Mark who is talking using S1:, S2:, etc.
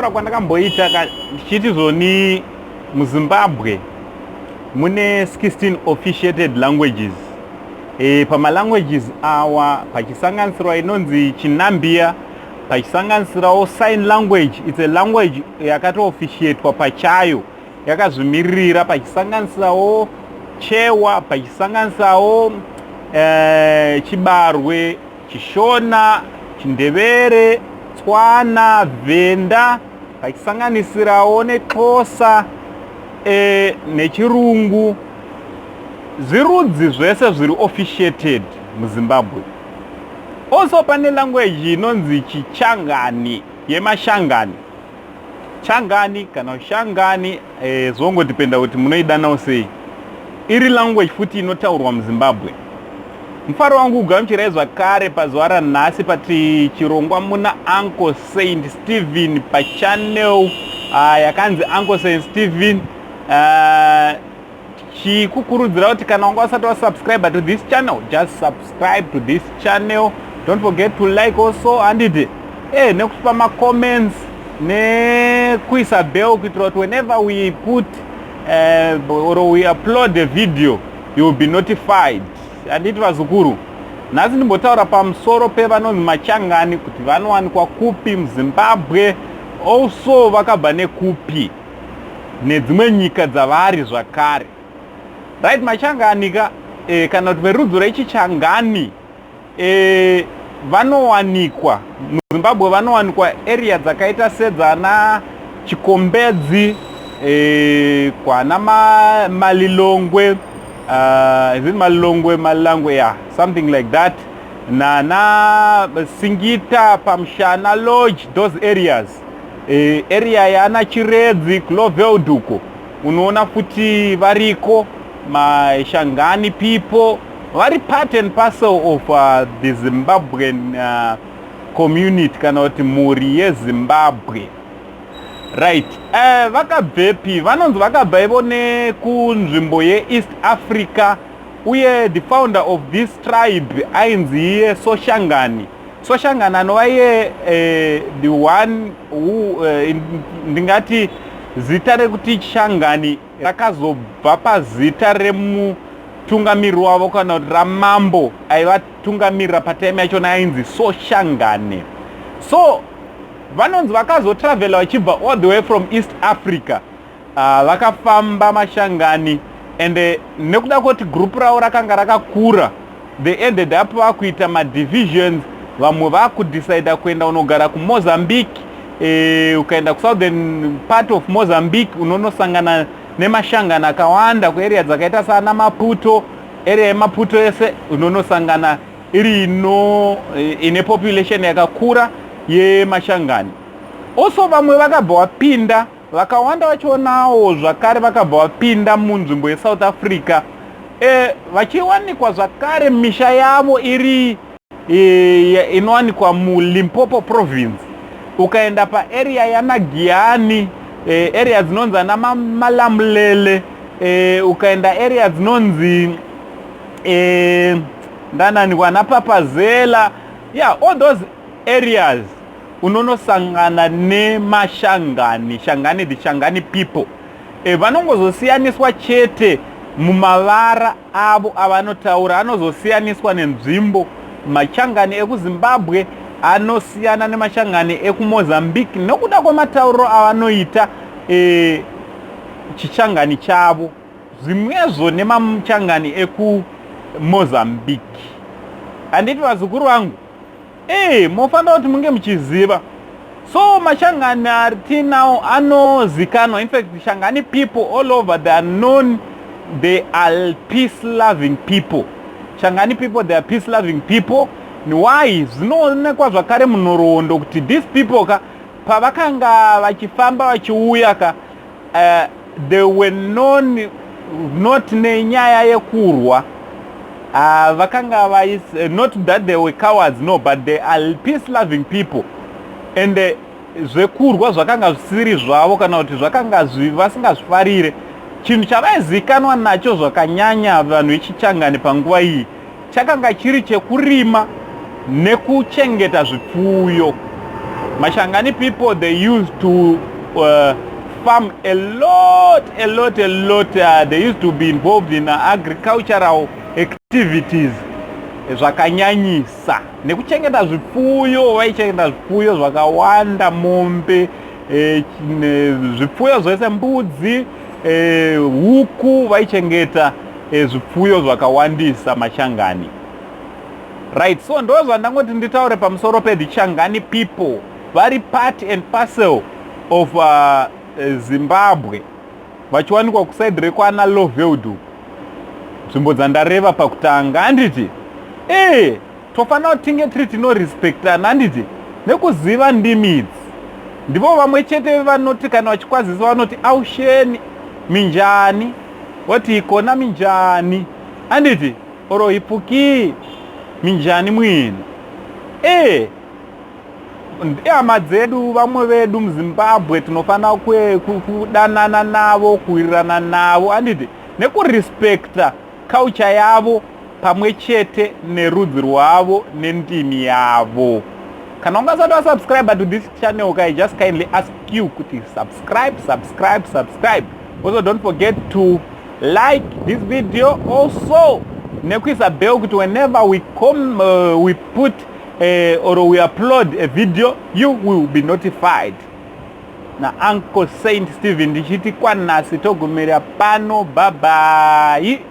S1: kutaura kwandakamboita ndichiti zvoni muZimbabwe mune 16 officiated languages. Pamalanguages awa pachisanganisirwa inonzi Chinambia, pachisanganisirawo sign language, it's a language yakatoofficiatwa pachayo yakazvimiririra, pachisanganisirawo Chewa, pachisanganisirawo Chibarwe, Chishona, Chindevere, Tswana, Venda, pachisanganisirawo neXhosa nechirungu. Zvirudzi zvese zviri officiated muZimbabwe. Also pane language inonzi Chichangani yeMashangani. Changani kana Shangani zvongotipenda kuti munoidanawo sei. Iri language futi inotaurwa muZimbabwe. Mufaro wangu ugamuchirai zvakare pazuva ranhasi pati chirongwa muna Uncle Saint Stephen pachannel yakanzi Uncle Saint Stephen. Chikukurudzira kuti kana wanga usati wasubscribe to this channel, just subscribe to this channel. Don't forget to like also and nekupa ma comments nekuisa bell kuitira kuti whenever we put or we upload a video you will be notified. Anditi vazukuru, nhasi ndimbotaura pamusoro pevanonzi Machangani kuti vanowanikwa kupi muZimbabwe, also vakabva nekupi nedzimwe nyika dzavari zvakare. Right, Machangani kana kuti verudzi rechichangani vanowanikwa muZimbabwe, vanowanikwa area dzakaita sedzana Chikombedzi, kwana Malilongwe, is it Malilongwe, yeah, something like that, na Singita, Pamshana Lodge, those areas. Area yana Chiredzi, Clovelduko, unoona kuti variko Shangani people, very part and parcel of the Zimbabwean community, kana kuti mhuri yeZimbabwe. Right. Vakabvepi, vanonzi vakabva ivo nekunzvimbo yeEast Africa, uye the founder of this tribe ainzi iye Shangani. Shangani anova iye the one who ndingati zita rekuti Shangani rakazobva pazita remutungamiri wavo kana kuti ramambo aivatungamirira patime yachona ainzi Shangani. So vanonzi vakazotravela vachibva all the way from East Africa, vakafamba Mashangani, and nekuda kuti group ravo rakanga rakakura, they ended up vakuita madivisions. Vamwe vakudecida kuenda unogara kuMozambique, ukaenda kusouthern part of Mozambique unonosangana nemashangani akawanda kuarea dzakaita sana Maputo. Area yeMaputo yese unonosangana iri ine population yakakura yeMashangani. Also vamwe vakabva vapinda, vakawanda vachonawo zvakare vakabva vapinda munzvimbo yeSouth Africa, vachiwanikwa zvakare misha yavo iri inowanikwa muLimpopo province. Ukaenda paarea yanaGiyani, area dzinonzi ana Malamulele, ukaenda area dzinonzi ndanani kwana Papazela, yeah, all those areas unonosangana neMashangani, Shangani, the Shangani people. Vanongozosiyaniswa chete mumavara avo avanotaura, anozosiyaniswa nenzvimbo. Machangani ekuZimbabwe anosiyana nemashangani ekuMozambique nokuda kwematauro avanoita chichangani chavo, zvimwezvo nemachangani ekuMozambique. Handiti vazukuru vangu, mofanira kuti munge muchiziva. So mashangani atinawo anozikanwa, in fact Shangani people all over, they are known, they are peace loving people. Shangani people, they are peace loving people. Why? Zvinoonekwa zvakare munhoroondo kuti these people pavakanga vachifamba vachiuya they were known not nenyaya yekurwa, vakanga not that they were cowards, no, but they are peace loving people. And zvekurwa zvakanga zvisiri zvavo kana kuti zvakanga vasingazvifarire. Chinhu chavaizikanwa nacho zvakanyanya vanhu vechichangani panguva iyi chakanga chiri chekurima nekuchengeta zvipfuyo. Mashangani people, they used to farm a lot. They used to be involved in agricultural activities zvakanyanyisa nekuchengeta zvipfuyo. Vaichengeta zvipfuyo zvakawanda, mombe, zvipfuyo zvese, mbudzi, huku. Vaichengeta zvipfuyo zvakawandisa Mashangani. Right, so ndo zvandangoti nditaure pamusoro the Shangani people. Vari part and parcel of Zimbabwe. Vachiwanikwa kuside rekwana Loveldu. Nzvimbo dzandareva pakutanga. Handiti tofanira tinge tiri tinorespektana. Handiti nekuziva ndimi idzi. Ndivo vamwe chete vanoti kana vachikwazisa vanoti ausheni minjani, woti ikona minjani. Handiti oro ipuki minjani mwino. Hama dzedu, vamwe vedu muZimbabwe tinofanira kudanana navo, kuwirirana navo. Handiti nekurespekta culture yavo pamwe chete nerudzi rwavo nendimi yavo. Kana ungasati wasubscribe to this channel, I just kindly ask you kuti subscribe. Also don't forget to like this video. Also nekuisa bell kuti whenever we come we put or we upload a video, you will be notified. Na Uncle Saint Steven ndichiti kwanasi togumira pano. Bye bye.